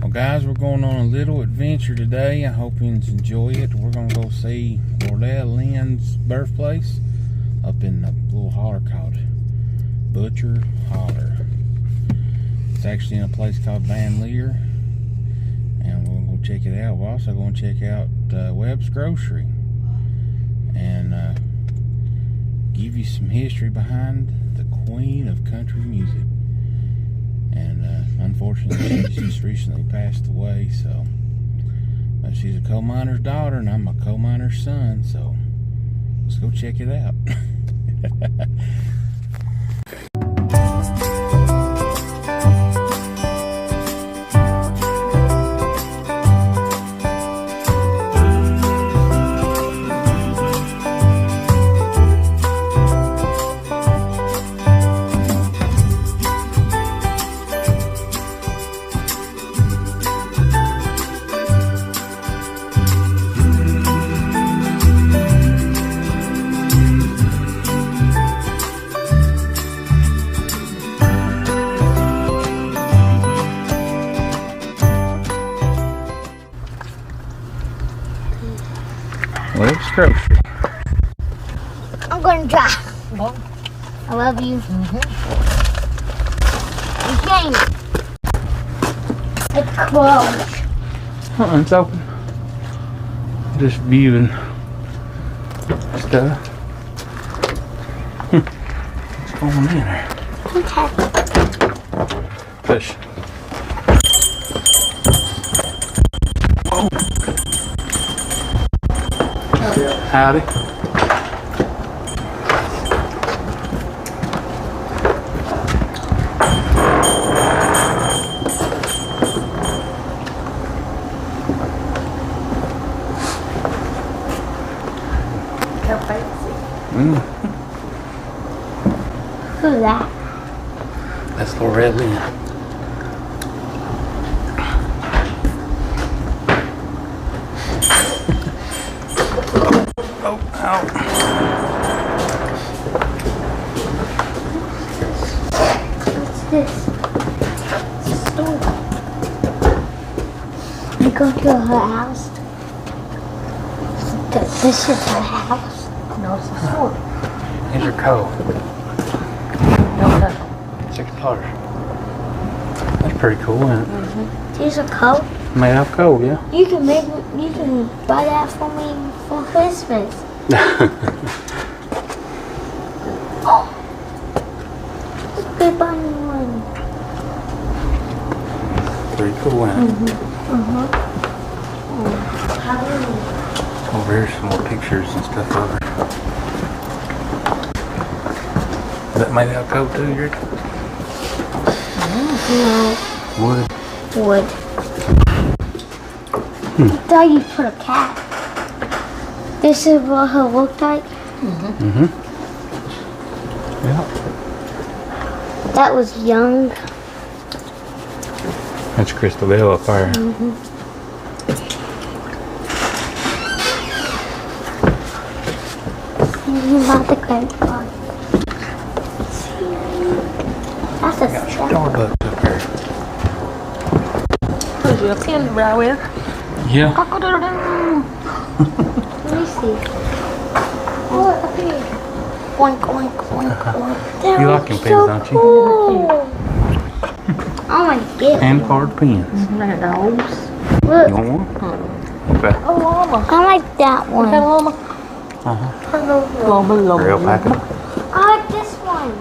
Well guys, we're going on a little adventure today. I hope you enjoy it. We're going to go see Loretta Lynn's birthplace up in a little holler called Butcher Holler. It's actually in a place called Van Leer, and we're going to go check it out. We're also going to check out Webb's Grocery and give you some history behind the queen of country music. And unfortunately, she's just recently passed away. So, but she's a coal miner's daughter, and I'm a coal miner's son. So, let's go check it out. Webb's Grocery. I'm gonna drive. Oh. I love you. You can't. It's closed. It's open. Just viewing stuff. What's going on in there? Okay. Push. Oh. Howdy. Who's that? That's Loretta Lynn. Oh, ow. What's this? It's a store. I go to her house. This is her house. No, it's a store. Here's your code. No, $6. That's pretty cool, isn't it? Here's a coat. Made out of coal, yeah. You can buy that for me for Christmas. Oh, big bunny one. Pretty cool, isn't it? Over here's some more pictures and stuff over. Is that made out of coal too, Rick? No. Wood. Wood. I thought you put a cat. This is what her looked like. Yeah. That was young. That's Crystal Bell up there. About the credit card. That's a Starbucks up there. There's your pin to ride with. Yeah. Let me see. Oh, up here. Oink, oink, oink, oink. You like them pins, don't you? Cool. I want to get Hand one. card pins. Look at those. Look. You want one? Okay. Oh, Mama. I like that one. Okay, Mama. Mama, Real packet. I like this one.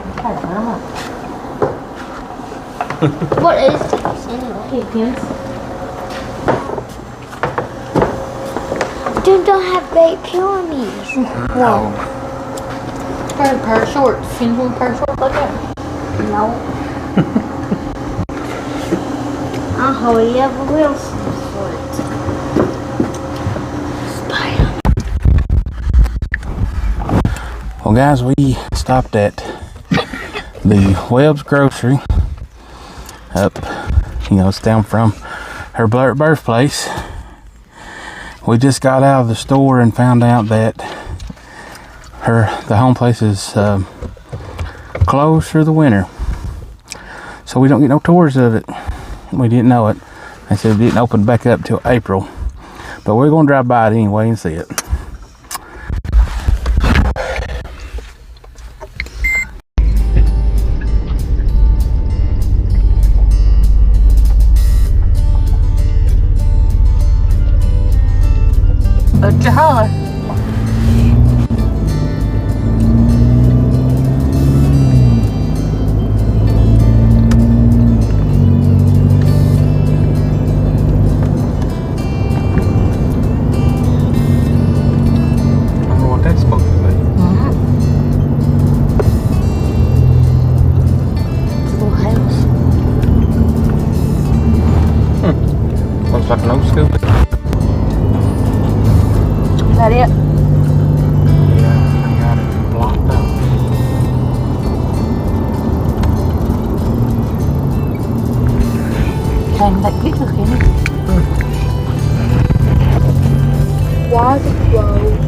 What is this anyway? Pins. Dude, don't have great peonies. No. A pair of shorts. Can you a pair of shorts like that? No. Oh, you have a real short. Well, guys, we stopped at the Webb's Grocery up, it's down from her birthplace. We just got out of the store and found out that the home place is closed for the winter, so we don't get no tours of it. We didn't know it. They said it didn't open back up till April. But we're going to drive by it anyway and see it. But you holler. Like an old school. Is that it? Yeah, I got it blocked up. Can that picture, can it? Why is it closed?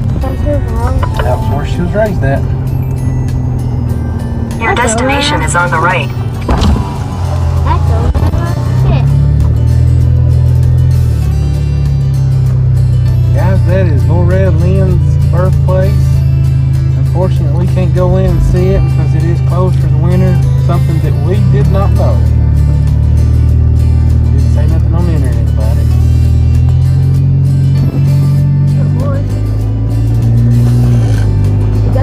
That's where she was raised at. Your destination is on the right. That's over. Guys, that is Loretta Lynn's birthplace. Unfortunately, we can't go in and see it because it is closed for the winter. Something that we did not know. Didn't say nothing on the internet about it. I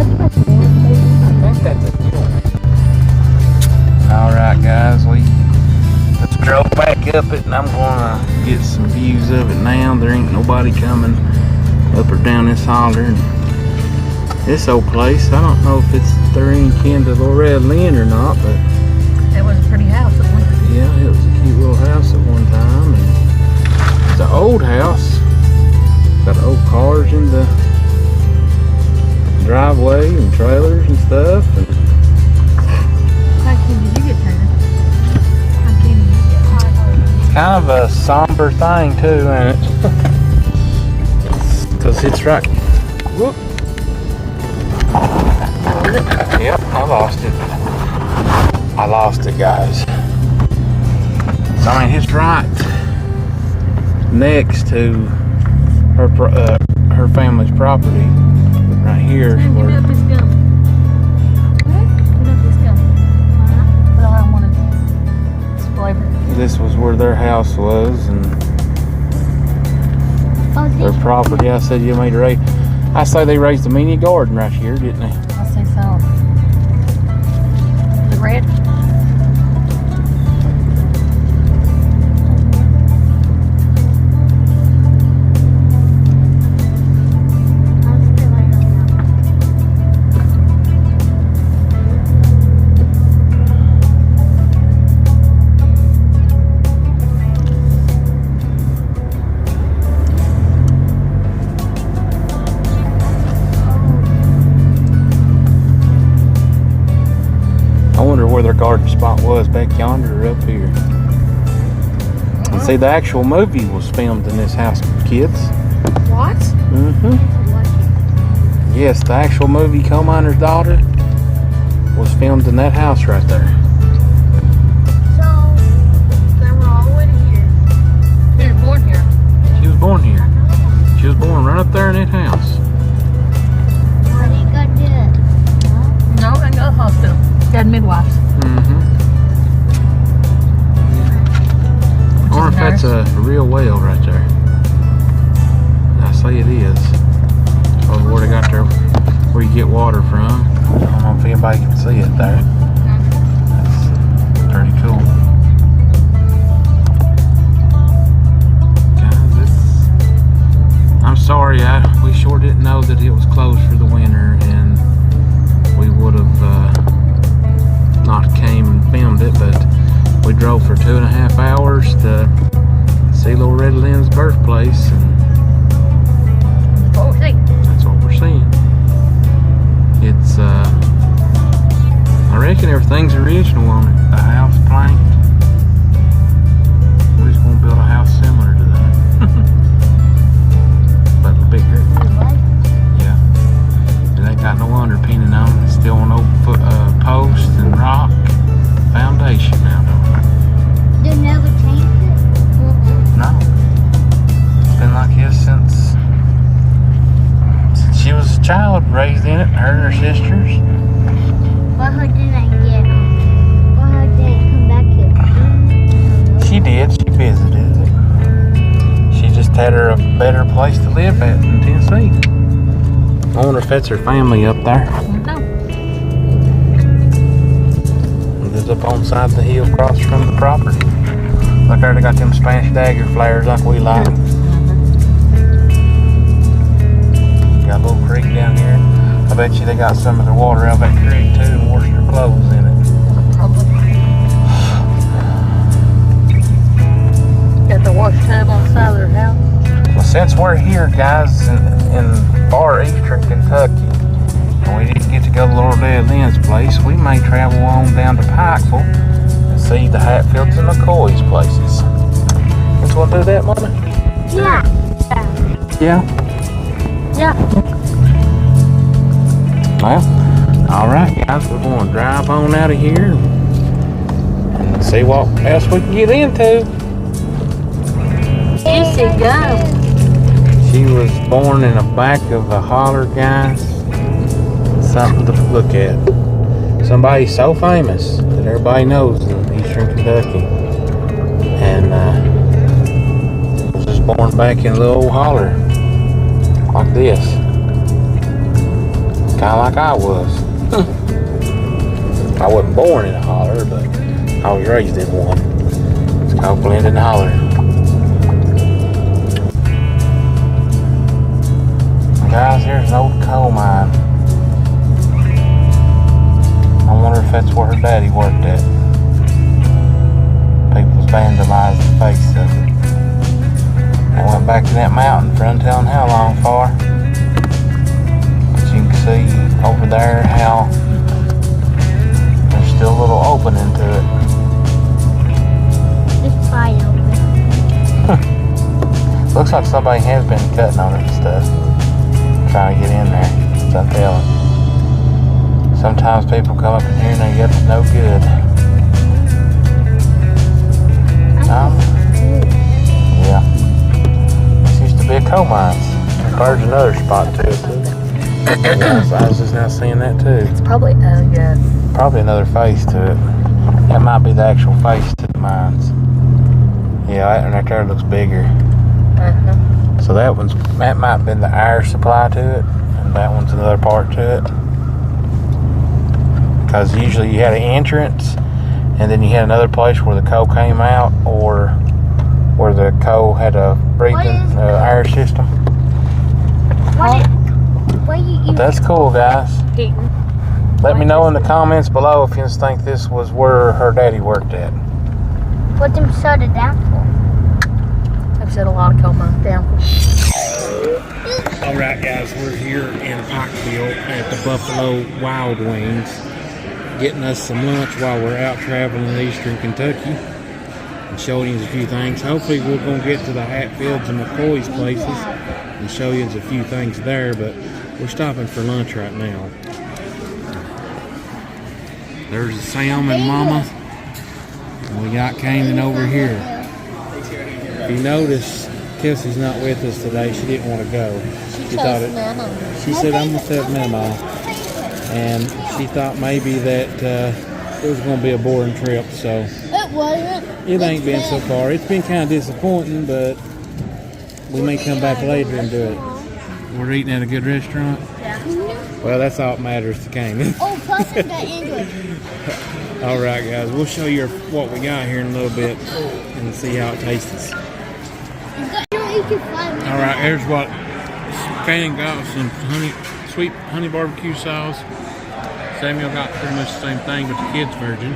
think that's a deal. Alright guys, we just drove back up it and I'm gonna get some views of it now. There ain't nobody coming up or down this holler. This old place, I don't know if they're any kin to Loretta Lynn or not, but It was a pretty house at one time. yeah, it was a cute little house at one time. And it's an old house. Got old cars in the driveway and trailers and stuff. And How can you get Turner? How can you get? it's kind of a somber thing too, ain't it? Because it's right. Whoop. Yep, I lost it. I lost it, guys. So, I mean, it's right next to her family's property. Right here is Give me where. up this gum. Give me up this gum. But I don't want it. It's flavored. This was where their house was and their property. I said you made a raise. I say they raised a mini garden right here, didn't they? I say so. The red. Where their garden spot was, back yonder or up here. And see, the actual movie was filmed in this house, kids. What? Mm-hmm. Yes, the actual movie Coal Miner's Daughter was filmed in that house right there. So, they were all the way to here. She was born here. She was born here. She was born right up there in that house. Why did you go do it? No, I go to the hospital. Got midwives. Mm-hmm. I wonder if that's a real well right there. I say it is. Over where they got there, where you get water from. I don't know if anybody can see it there. That's pretty cool. Guys, I'm sorry, we sure didn't know that it was closed for the winter, and we would have not came and filmed it, but we drove for 2.5 hours to see Loretta Lynn's birthplace, and that's what we're seeing. It's I reckon everything's original on it. The house planked. We're just gonna build a house similar to that. But child raised in it, her and her sisters. Well, her didn't get well, her didn't come back here. She did, she visited it. She just had her a better place to live at in Tennessee. I wonder if that's her family up there. No. Lives up on the side of the hill across from the property. Look there, they got them Spanish dagger flares like we like. Got a little creek down here. I bet you they got some of their water out of that creek too and washed their clothes in it. Probably. Got the wash tub on the side of their house. Well, since we're here, guys, in far eastern Kentucky, and we didn't get to go to Loretta Lynn's place, we may travel on down to Pikeville and see the Hatfields and McCoy's places. You want to do that, Mama? Yeah. Yeah? Yeah. Well, alright, guys, we're going to drive on out of here and see what else we can get into. Juicy gum. She was born in the back of a holler, guys. Something to look at. Somebody so famous that everybody knows in eastern Kentucky. And was just born back in a little old holler like this. Kind of like I was. I wasn't born in a holler, but I was raised in one. It's called Blending Holler. Guys, here's an old coal mine. I wonder if that's where her daddy worked at. People's vandalized the face of it. I went back to that mountain for untelling how long for. But you can see over there how there's still a little opening to it. It's wide open. Looks like somebody has been cutting on it and stuff. Trying to get in there. So I'm telling. Sometimes people come up in here and they get no good. Yeah. This used to be a coal mine. There's another spot to it too. I was just now seeing that too. It's probably, oh yeah. Probably another face to it. That might be the actual face to the mines. Yeah, that one right there looks bigger. Uh-huh. So that might have been the air supply to it, and that one's another part to it. Because usually you had an entrance, and then you had another place where the coal came out, or where the coal had a breathing air system. But that's cool, guys. Heating. Let me know in the comments below if you think this was where her daddy worked at. What them shut it down for? I've set a lot of coal mines down. Alright guys, we're here in Pikeville at the Buffalo Wild Wings, getting us some lunch while we're out traveling in eastern Kentucky and showing you a few things. Hopefully we're going to get to the Hatfields and McCoy's places and show you a few things there, but we're stopping for lunch right now. There's Sam and Mama, and we got Kanan over here. If you notice, Kelsey's not with us today. She didn't want to go. She thought she said, I'm going to set Mama. And she thought maybe that it was going to be a boring trip. So It wasn't. it ain't been so far. It's been kind of disappointing, but we may come back later and do it. We're eating at a good restaurant? Yeah. Well, that's all that matters to Kanan. Oh, plus I got English. Alright guys, we'll show you what we got here in a little bit and see how it tastes. Alright, here's what Kanan got, some sweet honey barbecue sauce. Samuel got pretty much the same thing but the kids' version.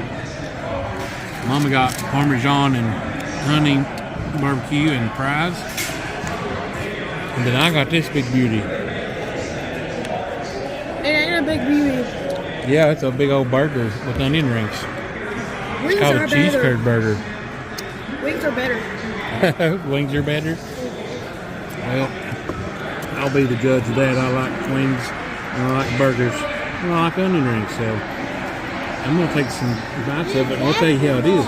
Mama got Parmesan and honey barbecue and fries. And then I got this big beauty. It ain't a big beauty. Yeah, it's a big old burger with onion rings. It's called a cheese curd burger. Wings are better. Wings are better? Well, I'll be the judge of that. I like wings and I like burgers and I like onion rings, so I'm going to take some bites of it and I'll tell you how it is.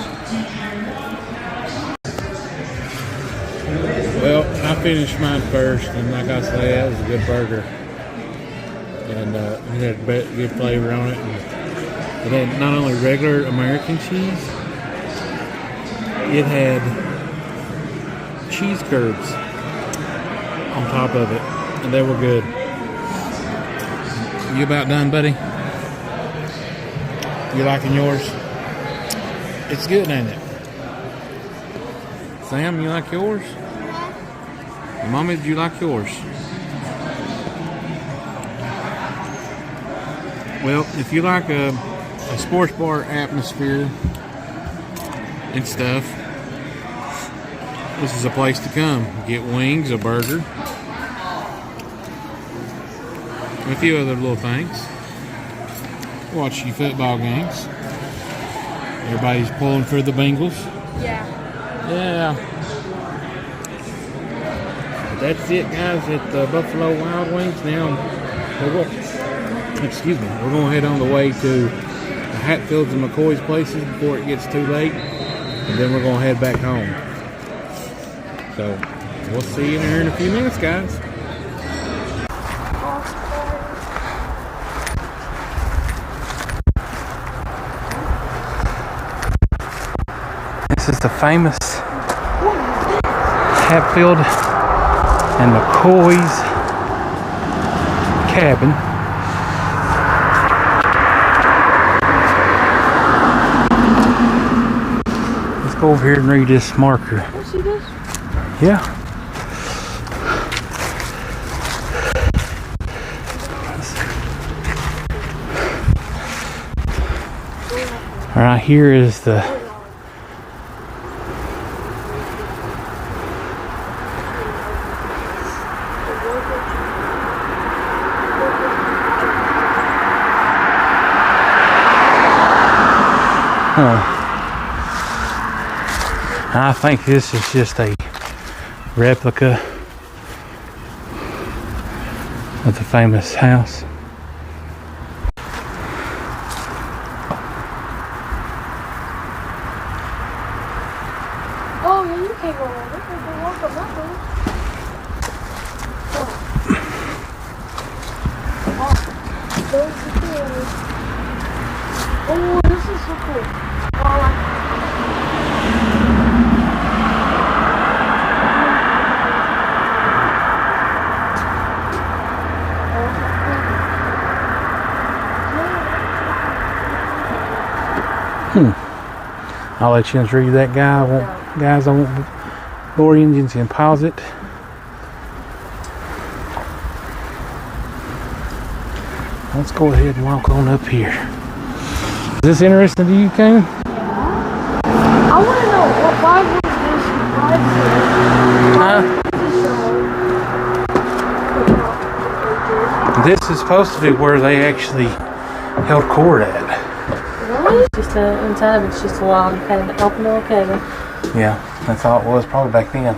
Well, I finished mine first and like I say, that was a good burger. and it had good flavor on it. And it had not only regular American cheese, it had cheese curds on top of it, and they were good. You about done, buddy? You liking yours? It's good, ain't it? Sam, you like yours? Mommy, did you like yours? Well, if you like a sports bar atmosphere and stuff, this is a place to come. Get wings, a burger, and a few other little things. Watch your football games. Everybody's pulling for the Bengals. Yeah. Yeah. But that's it, guys, at the Buffalo Wild Wings. Now, we're going to head on the way to the Hatfields and McCoy's places before it gets too late, and then we're going to head back home. So, we'll see you in here in a few minutes, guys. This is the famous Hatfield and McCoy's cabin. Let's go over here and read this marker. See this? Yeah. All right, here is the I think this is just a replica of the famous house. Oh, yeah, you can't go over. You can walk up that way. Oh, those are good. Oh, this is so cool. Oh, I like it. I'll let you read that, guys. I won't bore engines and pause it. Let's go ahead and walk on up here. Is this interesting to you, Kane? I want to know why was This is supposed to be where they actually held court at. Really? Just inside of it's just a log cabin, open little cabin. Yeah, that's all it was probably back then.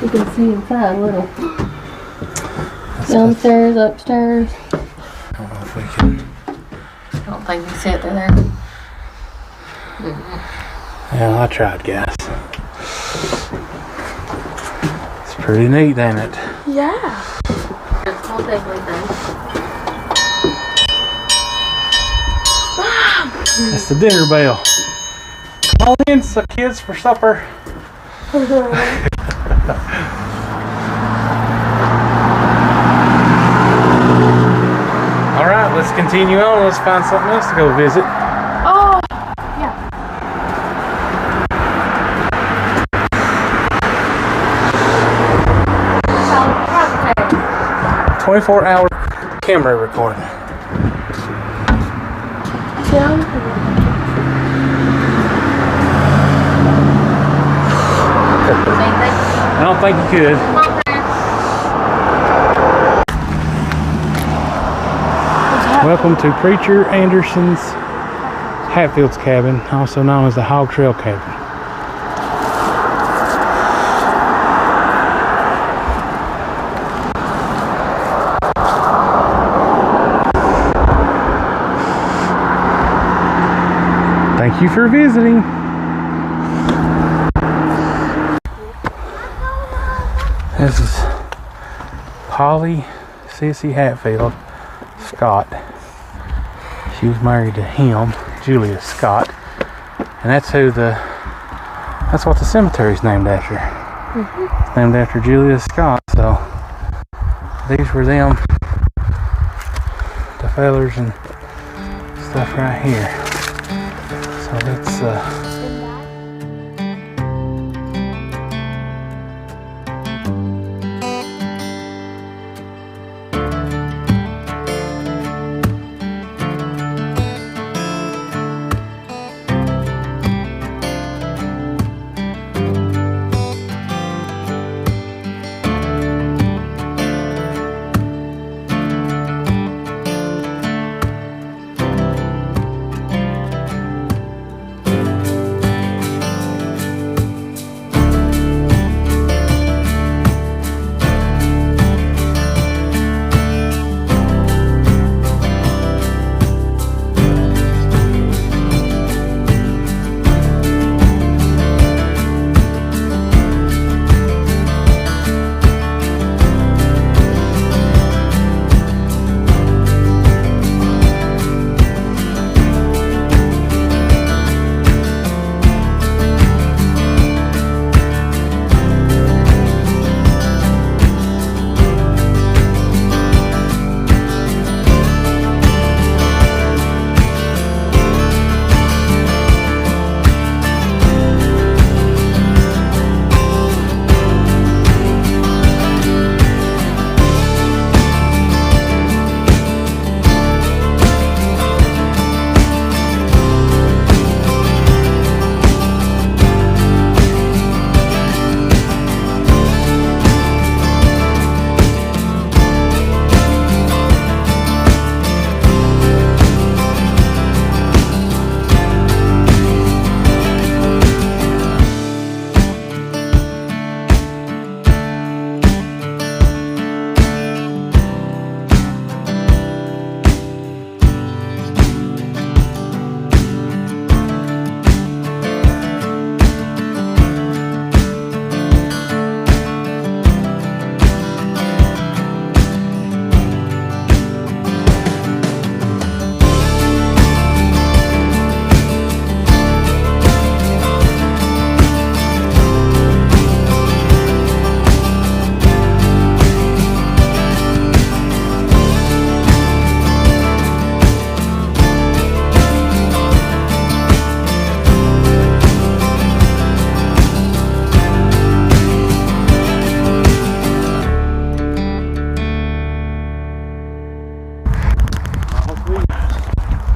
You can see inside a little. Downstairs, upstairs. I don't know if we can. I don't think we sit there. Yeah, I tried, guys. It's pretty neat, ain't it? Yeah. That's all everything. It's the dinner bell. Come on in, so kids, for supper. All right, let's continue on. Let's find something else to go visit. Oh, yeah. 24-hour camera recording. I don't think you could. Welcome to Preacher Anderson's Hatfield's cabin, also known as the Hog Trail cabin. Thank you for visiting. This is Polly Sissy Hatfield Scott. She was married to him, Julius Scott, and that's what the cemetery's named after. It's named after Julius Scott. So these were them, the fellers and stuff right here. So let's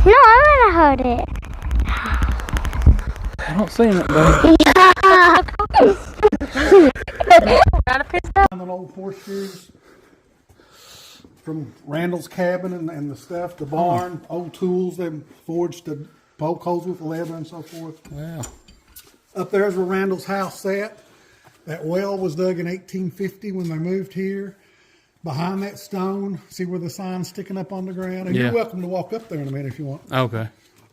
No, I'm gonna hold it. I don't see it, buddy. The old horseshoes from Randall's cabin and the stuff, the barn, old tools they forged to poke holes with leather and so forth. Wow. Up there's where Randall's house sat. That well was dug in 1850 when they moved here. Behind that stone, see where the sign's sticking up on the ground? And Yeah. you're welcome to walk up there in a minute if you want. Okay.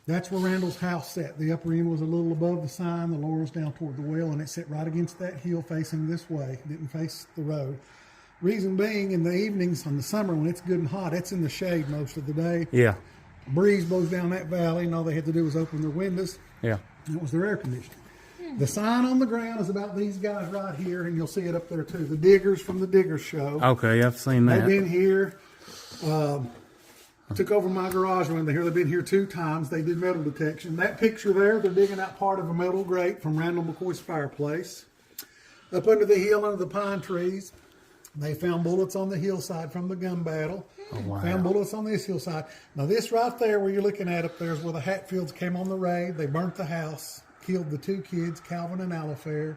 That's where Randall's house sat. The upper end was a little above the sign, the lower was down toward the well, and it sat right against that hill facing this way. It didn't face the road. Reason being, in the evenings, in the summer when it's good and hot, it's in the shade most of the day. Yeah. Breeze blows down that valley, and all they had to do was open their windows, Yeah. and it was their air conditioning. The sign on the ground is about these guys right here, and you'll see it up there too. The Diggers from the Diggers show. Okay, I've seen They've that. been here. Took over my garage when they're here. They've been here 2 times. They did metal detection. That picture there, they're digging out part of a metal grate from Randall McCoy's fireplace. Up under the hill, under the pine trees, they found bullets on the hillside from the gun battle. Oh, wow. Found bullets on this hillside. Now this right there where you're looking at up there is where the Hatfields came on the raid. They burnt the house, killed the 2 kids, Calvin and Alifair,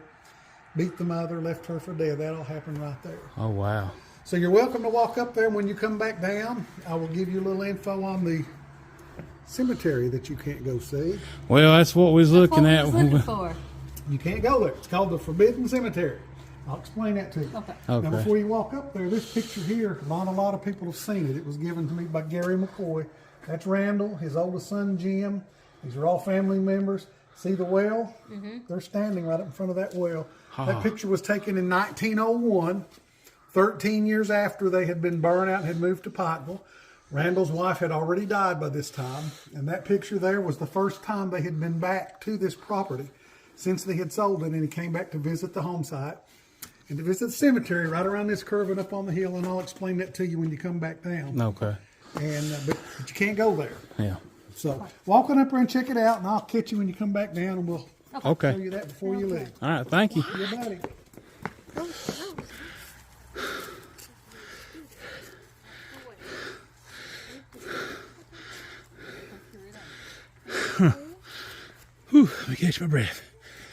beat the mother, left her for dead. That all happened right there. Oh, wow. So you're welcome to walk up there. When you come back down, I will give you a little info on the cemetery that you can't go see. Well, that's what we was looking at. Looking for. You can't go there. It's called the Forbidden Cemetery. I'll explain that to you. Okay. Now, Okay. before you walk up there, this picture here, not a lot of people have seen it. It was given to me by Gary McCoy. That's Randall, his oldest son, Jim. These are all family members. See the well? They're standing right up in front of that well. That picture was taken in 1901. 13 years after they had been burned out and had moved to Pikeville. Randall's wife had already died by this time, and that picture there was the first time they had been back to this property since they had sold it, and he came back to visit the home site and to visit the cemetery right around this curve and up on the hill, and I'll explain that to you when you come back down. Okay. And but you can't go there. Yeah. So walk on up there and check it out, and I'll catch you when you come back down, and we'll Okay. show you that before you leave. All right. Thank you. Your buddy. Whew, let me catch my breath.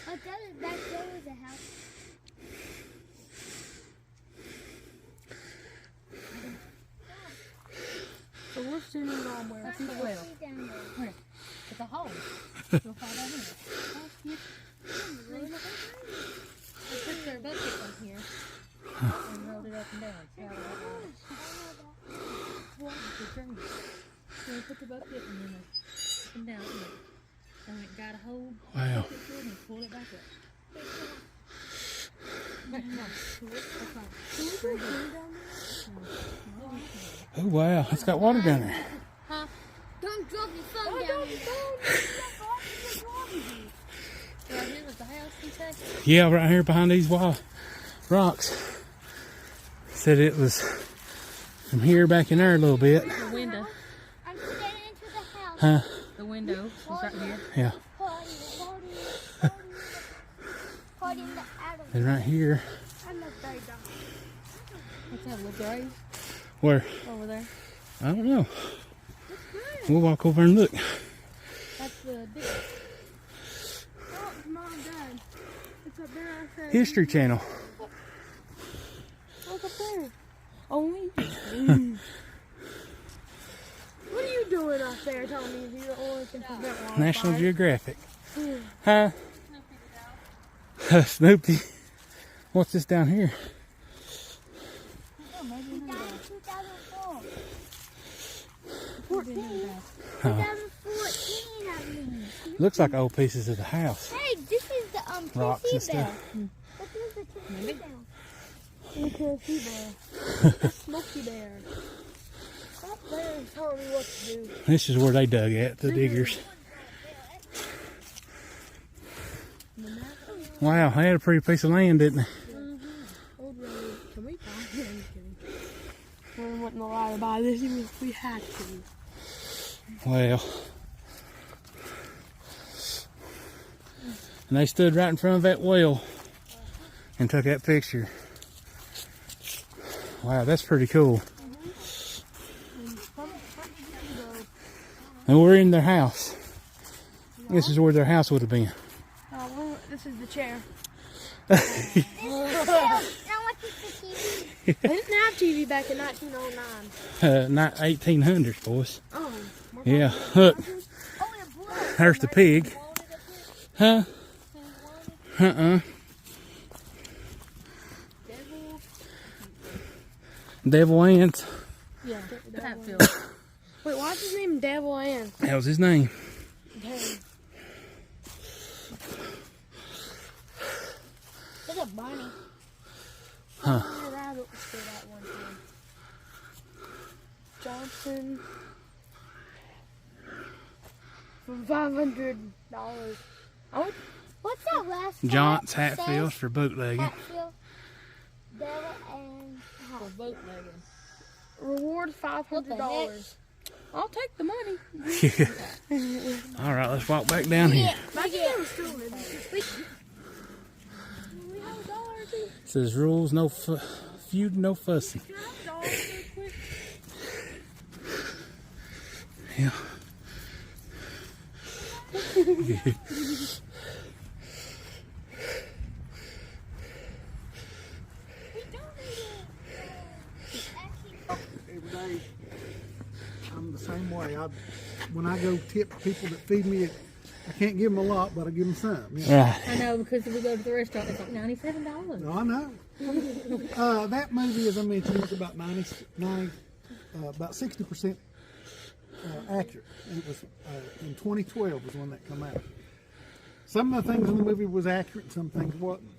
Oh, that is back there was a house. So we're sitting on where it's the well. See down there. Where? It's a hole. You'll fall down here. They put their bucket on here and rolled it up and down. See how that works? So they put the bucket and then they up and down it. And it got a hold. Wow. And they pulled it back up. Right, no, pull it. That's right. Oh wow, it's got water down there. Huh? Don't drop your phone down there. Right here was the house, you say? Yeah, right here behind these rocks. Said it was from here back in there a little bit. The window. I'm getting into the house. Huh? The window was right here. Yeah. Holding the Adam. And right here. I'm a bird dog. What's that, little grave Where? over there? I don't know. We'll walk over and look. That's the big. Oh, Mom, Dad. It's up there. I said. History Channel. Look up there. Only. What are you doing up there, Tommy? If you don't want to prevent wildfire? National Geographic. Huh? Snoopy. What's this down here? Down in 2004. 14. 2014, I mean. Looks like old pieces of the house. Hey, this is the Rocks and Tennessee bear. stuff. Look, there's the Tennessee bear. The Tennessee bear. The Smoky bear. Stop there and tell me what to do. This is where they dug at, the diggers. Wow, they had a pretty piece of land, didn't they? Old road. Can we buy it? I'm kidding. We wouldn't allow to buy this even if we had to. Well. And they stood right in front of that well and took that picture. Wow, that's pretty cool. And we're in their house. This is where their house would have been. This is the chair. Now what's the TV? They didn't have TV back in 1909. Not 1800s, boys. Oh. Yeah, look, Oh, it blew. there's the pig. Huh? Devil ants. Yeah, Hatfield. Wait, why is his name Devil Ann? That was his name. Look at Barney. Huh. My rabbit was good at one time. Johnson. For $500. Oh, What's that last Johns part Hatfield say? for bootlegging. Hatfield, Devil, and for bootlegging. Reward $500. I'll take the money. All right, let's walk back down here. It says rules, no feud, no fussing. Yeah. Every day, I'm the same way. When I go tip people that feed me, I can't give them a lot, but I give them some. Yeah. Right. I know, because if we go to the restaurant, it's like $97. No, I know. That movie, as I mentioned, was about about 60% accurate. And it was in 2012 was when that came out. Some of the things in the movie was accurate, some things wasn't.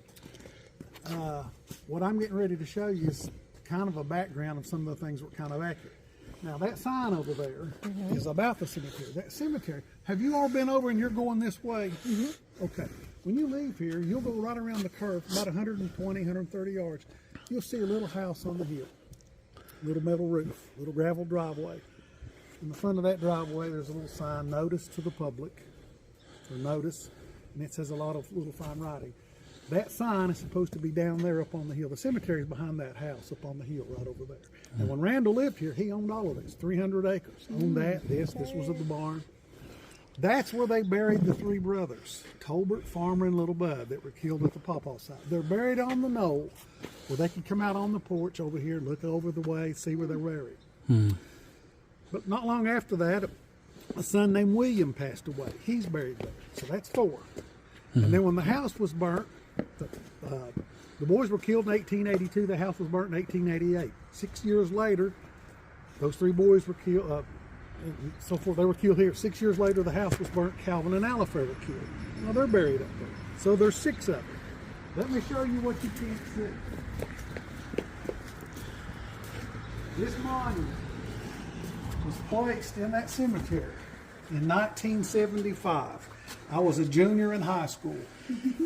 What I'm getting ready to show you is kind of a background of some of the things that were kind of accurate. Now that sign over there is about the cemetery. That cemetery, have you all been over and you're going this way? Okay. When you leave here, you'll go right around the curve, about 120, 130 yards. You'll see a little house on the hill, little metal roof, little gravel driveway. In the front of that driveway, there's a little sign, notice to the public, or notice, and it says a lot of little fine writing. That sign is supposed to be down there up on the hill. The cemetery is behind that house up on the hill right over there. And when Randall lived here, he owned all of this, 300 acres. Owned that, this was at the barn. That's where they buried the three brothers, Tolbert, Farmer, and Little Bud, that were killed at the Pawpaw site. They're buried on the knoll where they can come out on the porch over here, look over the way, see where they're buried. But not long after that, a son named William passed away. He's buried there. So that's 4. And then when the house was burnt, the boys were killed in 1882. The house was burnt in 1888. 6 years later, those 3 boys were killed. And so forth. They were killed here. 6 years later, the house was burnt. Calvin and Alifair were killed. Now they're buried up there. So there's 6 of them. Let me show you what you can't see. This monument was placed in that cemetery in 1975. I was a junior in high school.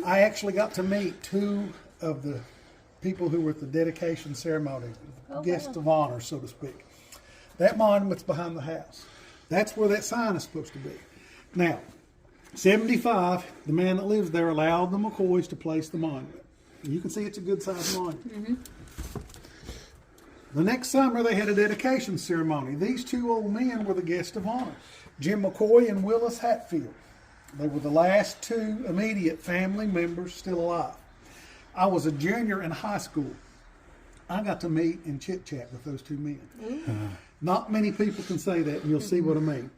I actually got to meet 2 of the people who were at the dedication ceremony, guests of honor, so to speak. That monument's behind the house. That's where that sign is supposed to be. Now, 75, the man that lives there allowed the McCoys to place the monument. And you can see it's a good-sized monument. The next summer, they had a dedication ceremony. These 2 old men were the guests of honor, Jim McCoy and Willis Hatfield. They were the last 2 immediate family members still alive. I was a junior in high school. I got to meet and chit-chat with those 2 men. Not many people can say that, and you'll see what I mean.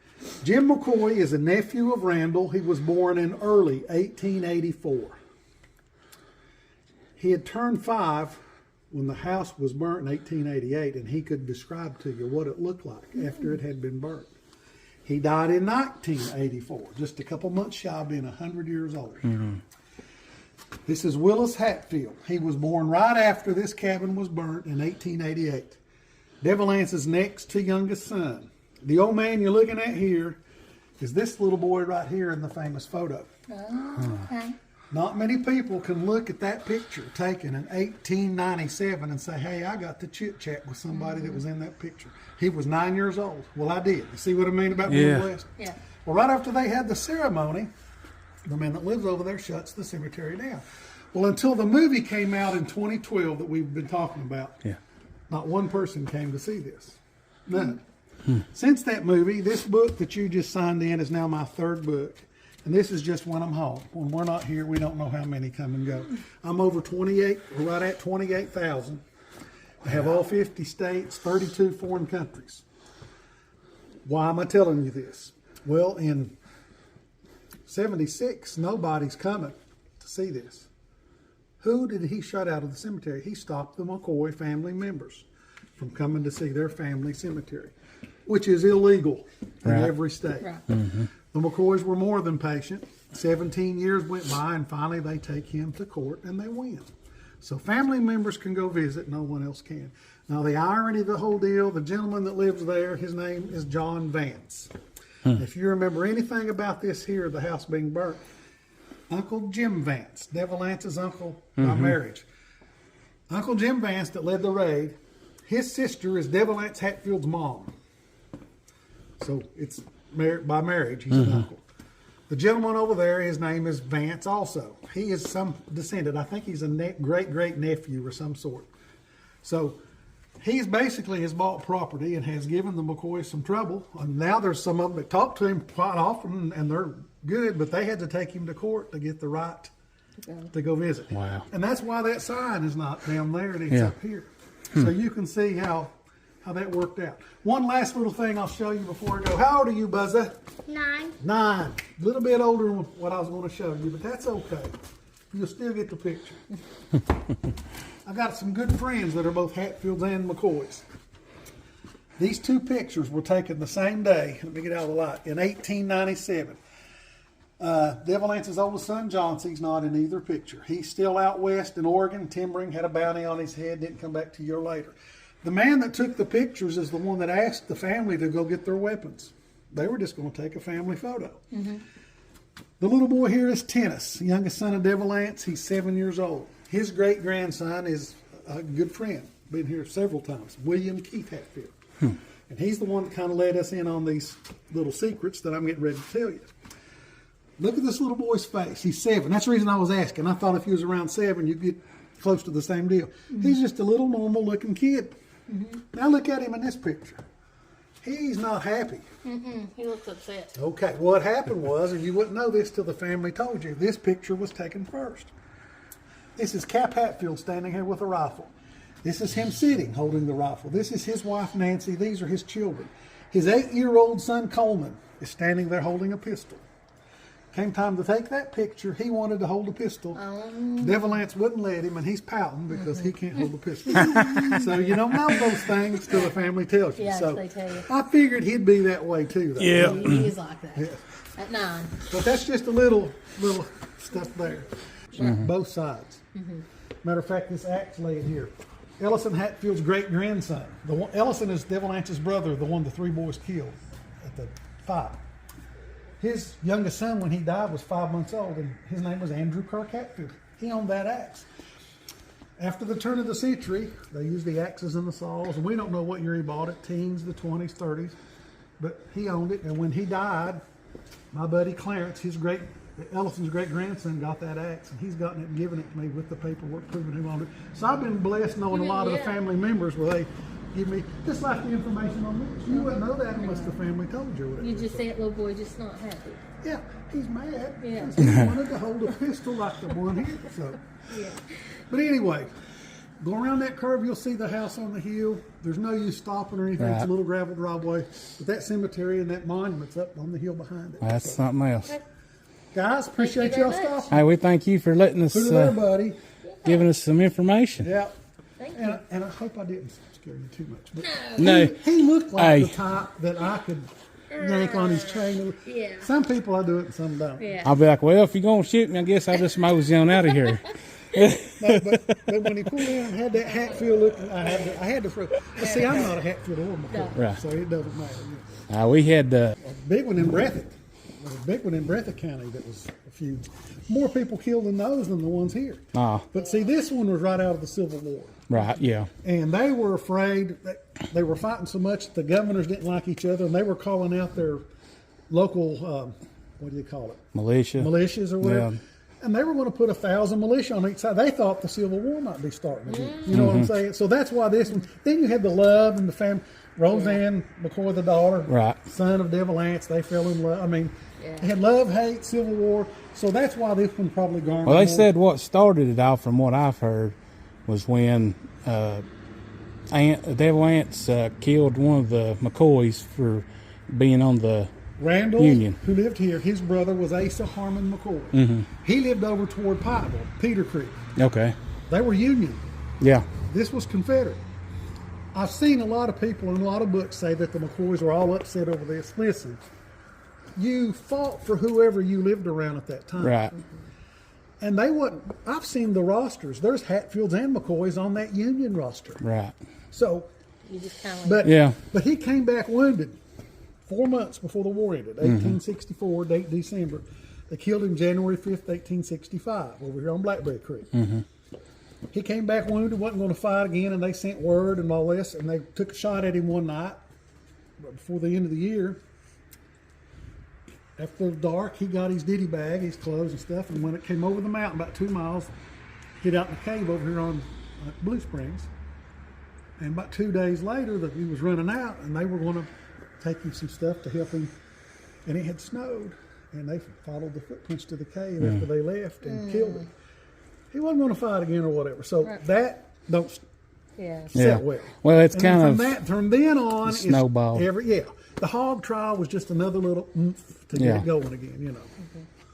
Jim McCoy is a nephew of Randall. He was born in early 1884. He had turned 5 when the house was burnt in 1888, and he could describe to you what it looked like after it had been burnt. He died in 1984, just a couple months shy of being 100 years old. This is Willis Hatfield. He was born right after this cabin was burnt in 1888. Devil Ance's next to youngest son. The old man you're looking at here is this little boy right here in the famous photo. Oh, okay. Not many people can look at that picture taken in 1897 and say, hey, I got to chit-chat with somebody that was in that picture. He was 9 years old. Well, I did. You see what I mean about being blessed? Yeah. Well, right after they had the ceremony, the man that lives over there shuts the cemetery down. Well, until the movie came out in 2012 that we've been talking about, not one person came to see this. None. Since that movie, this book that you just signed in is now my 3rd book. And this is just when I'm home. When we're not here, we don't know how many come and go. I'm over 28, or right at 28,000. I have all 50 states, 32 foreign countries. Why am I telling you this? Well, in 76, nobody's coming to see this. Who did he shut out of the cemetery? He stopped the McCoy family members from coming to see their family cemetery, which is illegal in every state. The McCoys were more than patient. 17 years went by, and finally they take him to court, and they win. So family members can go visit, no one else can. Now, the irony of the whole deal, the gentleman that lives there, his name is John Vance. If you remember anything about this here, the house being burnt, Uncle Jim Vance, Devil Ance's uncle by marriage. Uncle Jim Vance that led the raid, his sister is Devil Ance Hatfield's mom. So it's by marriage, he's an uncle. The gentleman over there, his name is Vance also. He is some descendant. I think he's a great-great-nephew or some sort. So he's basically has bought property and has given the McCoys some trouble. And now there's some of them that talk to him quite often, and they're good, but they had to take him to court to get the right to go visit. Wow. And that's why that sign is not down there, and it's up here. So you can see how that worked out. One last little thing I'll show you before I go. How old are you, Buzza? 9. 9. A little bit older than what I was going to show you, but that's okay. You'll still get the picture. I've got some good friends that are both Hatfields and McCoys. These 2 pictures were taken the same day, let me get out of the light, in 1897. Devil Ance's oldest son, John, he's not in either picture. He's still out west in Oregon, timbering, had a bounty on his head, didn't come back to a year later. The man that took the pictures is the one that asked the family to go get their weapons. They were just going to take a family photo. The little boy here is Tennis, youngest son of Devil Lance. He's 7 years old. His great-grandson is a good friend, been here several times, William Keith Hatfield. And he's the one that kind of led us in on these little secrets that I'm getting ready to tell you. Look at this little boy's face. He's 7. That's the reason I was asking. I thought if he was around 7, you'd get close to the same deal. He's just a little normal-looking kid. Now look at him in this picture. He's not happy. He looks upset. Okay, what happened was, and you wouldn't know this till the family told you, this picture was taken first. This is Cap Hatfield standing here with a rifle. This is him sitting, holding the rifle. This is his wife, Nancy. These are his children. His 8-year-old son, Coleman, is standing there holding a pistol. Came time to take that picture, he wanted to hold a pistol. Devil Lance wouldn't let him, and he's pouting because he can't hold a pistol. So you don't know those things till the family tells you. Yeah, so they tell you. I figured he'd be that way too, though. Yeah. He is like that. Yeah. At 9. But that's just a little stuff there. Both sides. Matter of fact, this axe laying here. Ellison Hatfield's great-grandson. Ellison is Devil Lance's brother, the one the 3 boys killed at the fight. His youngest son, when he died, was 5 months old, and his name was Andrew Kirk Hatfield. He owned that axe. After the turn of the century, they used the axes and the saws, and we don't know what year he bought it, teens, the 20s, 30s, but he owned it. And when he died, my buddy Clarence, Ellison's great-grandson, got that axe, and he's gotten it and given it to me with the paperwork proving who owned it. So I've been blessed knowing a lot of the family members where they give me just like the information on me. You wouldn't know that unless the family told you. You just say that little boy just not happy. Yeah, he's mad. Yeah. He wanted to hold a pistol like the one here. So, but anyway, go around that curve, you'll see the house on the hill. There's no use stopping or anything. It's a little gravel driveway. But that cemetery and that monument's up on the hill behind it. That's something else. Guys, appreciate y'all stopping. Hey, we thank you for letting us, Put it there, buddy. giving us some information. Yeah. Thank you. And I hope I didn't scare you too much. But No. he looked like the Hey. type that I could yank on his chain. Yeah. Some people I do it and some don't. Yeah. I'll be like, well, if you're going to shoot me, I guess I'll just mosey on out of here. No, but when he pulled in and had that Hatfield look, I had to throw. But see, I'm not a Hatfield or McCoy, Right. so it doesn't matter. We had A big one in Breathitt. A big one in Breathitt County that was a few. More people killed in those than the ones here. But see, this one was right out of the Civil War. right, yeah. And they were afraid that they were fighting so much the governors didn't like each other, and they were calling out their local, what do you call it? Militias or whatever. Yeah. And they were going to put 1,000 militia on each side. They thought the Civil War might be starting again. You know what I'm saying? So that's why this one. Then you had the love and the family. Roseanne McCoy, the daughter, Right. son of Devil Lance, they fell in love. I mean, they had love, hate, Civil War. So that's why this one probably garnered Well, they more. said what started it off, from what I've heard, was when Devil Lance killed one of the McCoys for being on the Randall, Union. who lived here, his brother was Asa Harmon McCoy. He lived over toward Pikeville, Peter Creek. Okay. They were Union. Yeah. This was Confederate. I've seen a lot of people in a lot of books say that the McCoys were all upset over this. Listen, you fought for whoever you lived around at that time. Right. And they wasn't, I've seen the rosters. There's Hatfields and McCoys on that Union roster. Right. So, You just kind of but he came back wounded 4 months before the war ended, 1864, date December. They killed him January 5th, 1865, over here on Blackberry Creek. He came back wounded, wasn't going to fight again, and they sent word and all this, and they took a shot at him one night before the end of the year. After dark, he got his ditty bag, his clothes and stuff, and when it came over the mountain, about 2 miles, hid out in the cave over here on Blue Springs. And about 2 days later, he was running out, and they were going to take him some stuff to help him, and it had snowed, and they followed the footprints to the cave after they left and killed him. He wasn't going to fight again or whatever. So that don't set well. Well, it's And kind then of from then on, it's snowball. The hog trial was just another little oomph to get it going again, you know.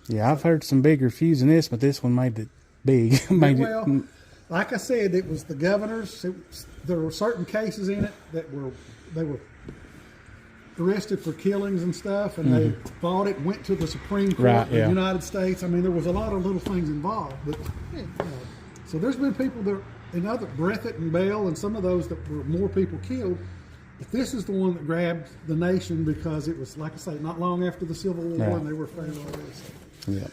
Yeah, I've heard some bigger feuds than this, but this one made it big. Well, like I said, it was the governors. There were certain cases in it that they were arrested for killings and stuff, and they fought it, went to the Supreme Court of the United States. I mean, there was a lot of little things involved. But so there's been people that and other Breathitt and Bell and some of those that were more people killed. But this is the one that grabbed the nation because it was, like I say, not long after the Civil War, Yeah. and they were federal arrests. Yeah.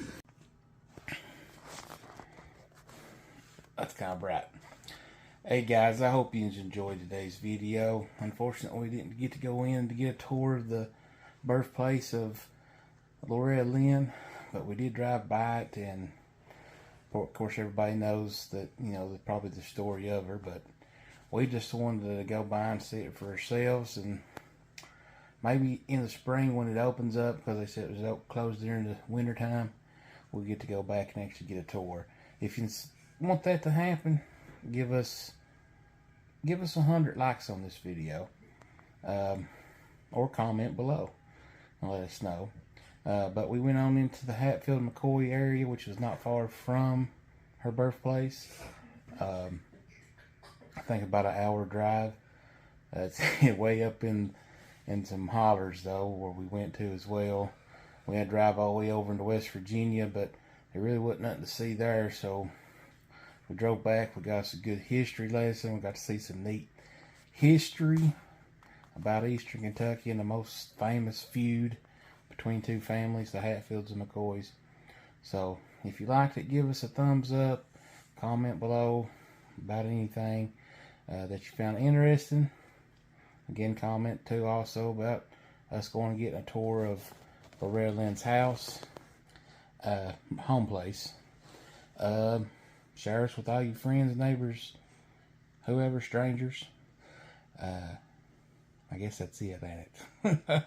That's kind of bright. Hey guys, I hope you enjoyed today's video. Unfortunately, we didn't get to go in to get a tour of the birthplace of Loretta Lynn, but we did drive by it, and of course everybody knows that, you know, probably the story of her, but we just wanted to go by and see it for ourselves, and maybe in the spring when it opens up, because they said it was closed during the winter time, we'll get to go back and actually get a tour. If you want that to happen, give us 100 likes on this video, or comment below and let us know. But we went on into the Hatfield and McCoy area, which is not far from her birthplace. I think about an hour drive. It's way up in some hollers though, where we went to as well. We had to drive all the way over into West Virginia, but there really wasn't nothing to see there, so we drove back. We got some good history lesson. We got to see some neat history about Eastern Kentucky and the most famous feud between two families, the Hatfields and McCoys. So if you liked it, give us a thumbs up, comment below about anything that you found interesting. Again, comment too also about us going and getting a tour of Loretta Lynn's house, home place. Share us with all your friends, neighbors, whoever, strangers. I guess that's it, ain't it?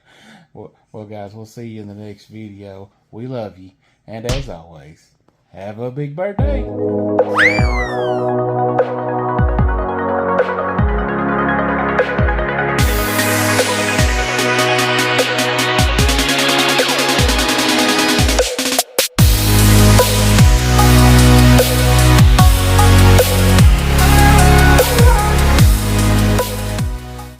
Well, guys, we'll see you in the next video. We love you. And as always, have a big birthday.